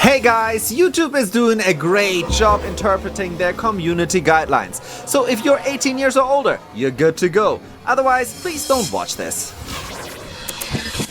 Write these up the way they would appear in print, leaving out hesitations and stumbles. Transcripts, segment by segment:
Hey guys, YouTube is doing a great job interpreting their community guidelines. So if you're 18 years or older, you're good to go. Otherwise, please don't watch this.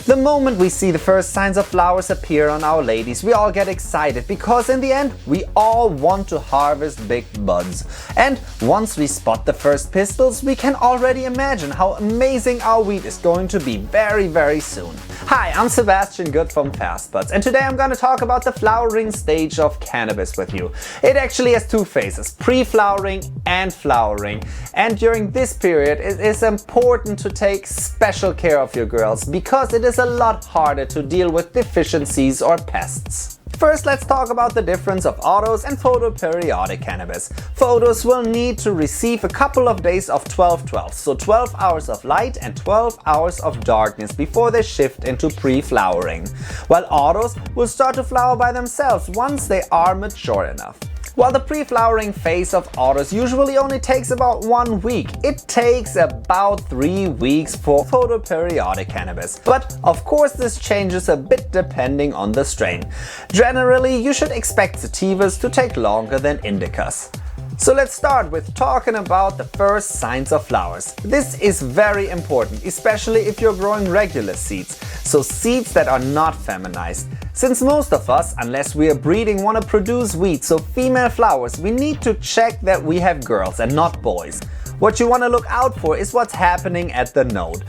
The moment we see the first signs of flowers appear on our ladies, we all get excited because in the end, we all want to harvest big buds. And once we spot the first pistils, we can already imagine how amazing our weed is going to be very soon. Hi, I'm Sebastian Good from Fast Buds, and today I'm going to talk about the flowering stage of cannabis with you. It actually has two phases, pre-flowering and flowering. And during this period, it is important to take special care of your girls because it is a lot harder to deal with deficiencies or pests. First, let's talk about the difference of autos and photoperiodic cannabis. Photos will need to receive a couple of days of 12-12, so 12 hours of light and 12 hours of darkness before they shift into pre-flowering, while autos will start to flower by themselves once they are mature enough. While the pre-flowering phase of autos usually only takes about 1 week, it takes about 3 weeks for photoperiodic cannabis. But of course this changes a bit depending on the strain. Generally, you should expect sativas to take longer than indicas. So let's start with talking about the first signs of flowers. This is very important, especially if you're growing regular seeds, so seeds that are not feminized. Since most of us, unless we are breeding, want to produce wheat, so female flowers, we need to check that we have girls and not boys. What you want to look out for is what's happening at the node.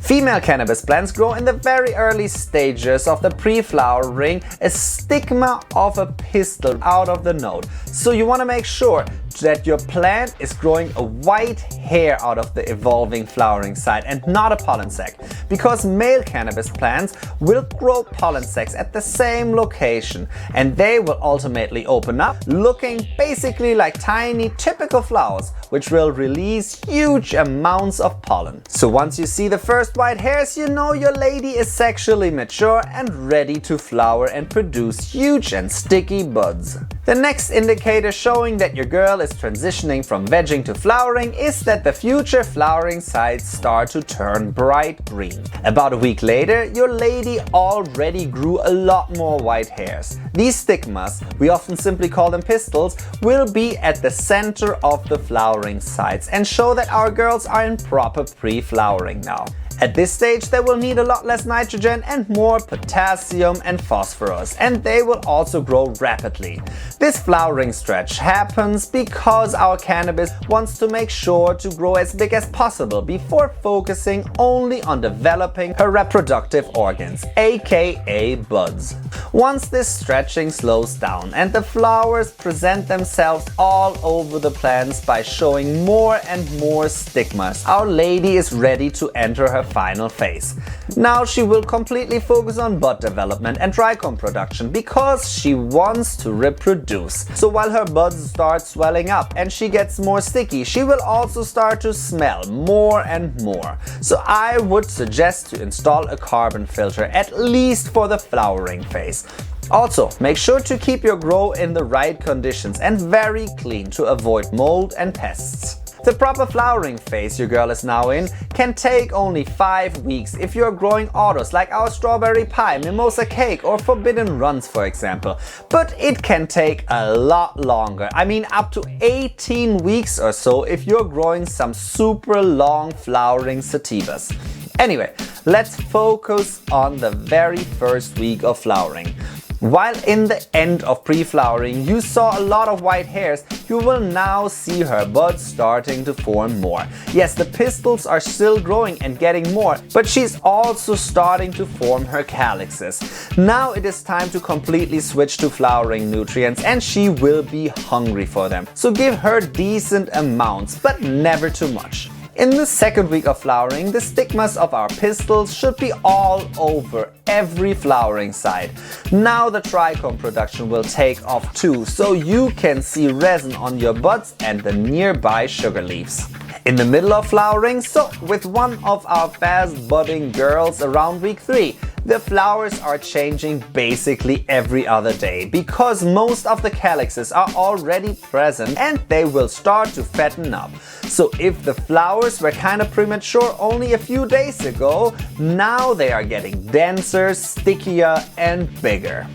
Female cannabis plants grow in the very early stages of the pre-flowering a stigma of a pistil out of the node. So you want to make sure that your plant is growing a white hair out of the evolving flowering side and not a pollen sac, because male cannabis plants will grow pollen sacs at the same location and they will ultimately open up looking basically like tiny typical flowers which will release huge amounts of pollen. So once you see the first white hairs, you know your lady is sexually mature and ready to flower and produce huge and sticky buds. The next indicator showing that your girl is transitioning from vegging to flowering is that the future flowering sides start to turn bright green. About a week later, your lady already grew a lot more white hairs. These stigmas, we often simply call them pistils, will be at the center of the flowering sides and show that our girls are in proper pre-flowering now. At this stage, they will need a lot less nitrogen and more potassium and phosphorus, and they will also grow rapidly. This flowering stretch happens because our cannabis wants to make sure to grow as big as possible before focusing only on developing her reproductive organs, aka buds. Once this stretching slows down and the flowers present themselves all over the plants by showing more and more stigmas, our lady is ready to enter her final phase. Now she will completely focus on bud development and trichome production because she wants to reproduce. So while her buds start swelling up and she gets more sticky, she will also start to smell more and more. So I would suggest to install a carbon filter at least for the flowering phase. Also, make sure to keep your grow in the right conditions and very clean to avoid mold and pests. The proper flowering phase your girl is now in can take only 5 weeks if you're growing autos like our strawberry pie, mimosa cake or forbidden runs for example. But it can take a lot longer, I mean up to 18 weeks or so if you're growing some super long flowering sativas. Anyway, let's focus on the very first week of flowering. While in the end of pre-flowering you saw a lot of white hairs, you will now see her buds starting to form more. Yes, the pistils are still growing and getting more, but she's also starting to form her calyxes. Now it is time to completely switch to flowering nutrients and she will be hungry for them. So give her decent amounts, but never too much. In the second week of flowering, the stigmas of our pistils should be all over every flowering side. Now the trichome production will take off too, so you can see resin on your buds and the nearby sugar leaves. In the middle of flowering, so with one of our fast budding girls around week 3, the flowers are changing basically every other day because most of the calyxes are already present and they will start to fatten up. So if the flowers were kind of premature only a few days ago, now they are getting denser, stickier and bigger.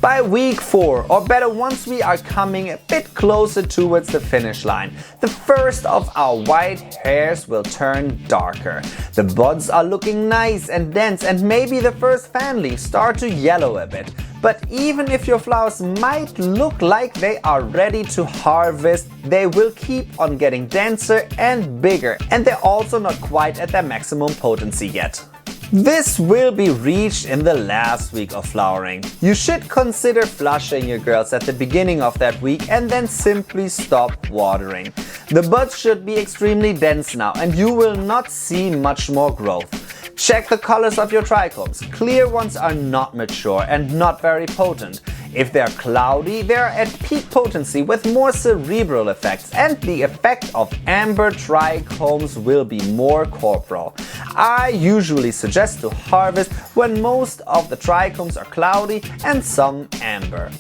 By week 4, or better once we are coming a bit closer towards the finish line, the first of our white hairs will turn darker. The buds are looking nice and dense, and maybe the first fan leaves start to yellow a bit. But even if your flowers might look like they are ready to harvest, they will keep on getting denser and bigger, and they're also not quite at their maximum potency yet. This will be reached in the last week of flowering. You should consider flushing your girls at the beginning of that week and then simply stop watering. The buds should be extremely dense now, and you will not see much more growth. Check the colors of your trichomes. Clear ones are not mature and not very potent. If they're cloudy, they're at peak potency with more cerebral effects, and the effect of amber trichomes will be more corporal. I usually suggest to harvest when most of the trichomes are cloudy and some amber.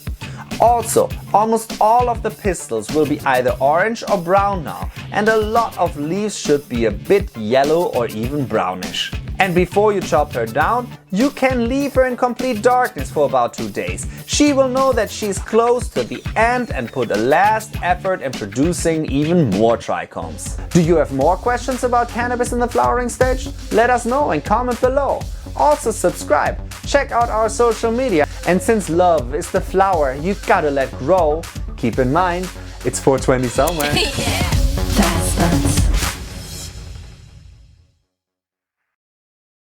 Also, almost all of the pistils will be either orange or brown now, and a lot of leaves should be a bit yellow or even brownish. And before you chop her down, you can leave her in complete darkness for about 2 days. She will know that she is close to the end and put a last effort in producing even more trichomes. Do you have more questions about cannabis in the flowering stage? Let us know and comment below. Also subscribe, check out our social media, and since love is the flower you gotta let grow, keep in mind it's 420 somewhere. Yeah.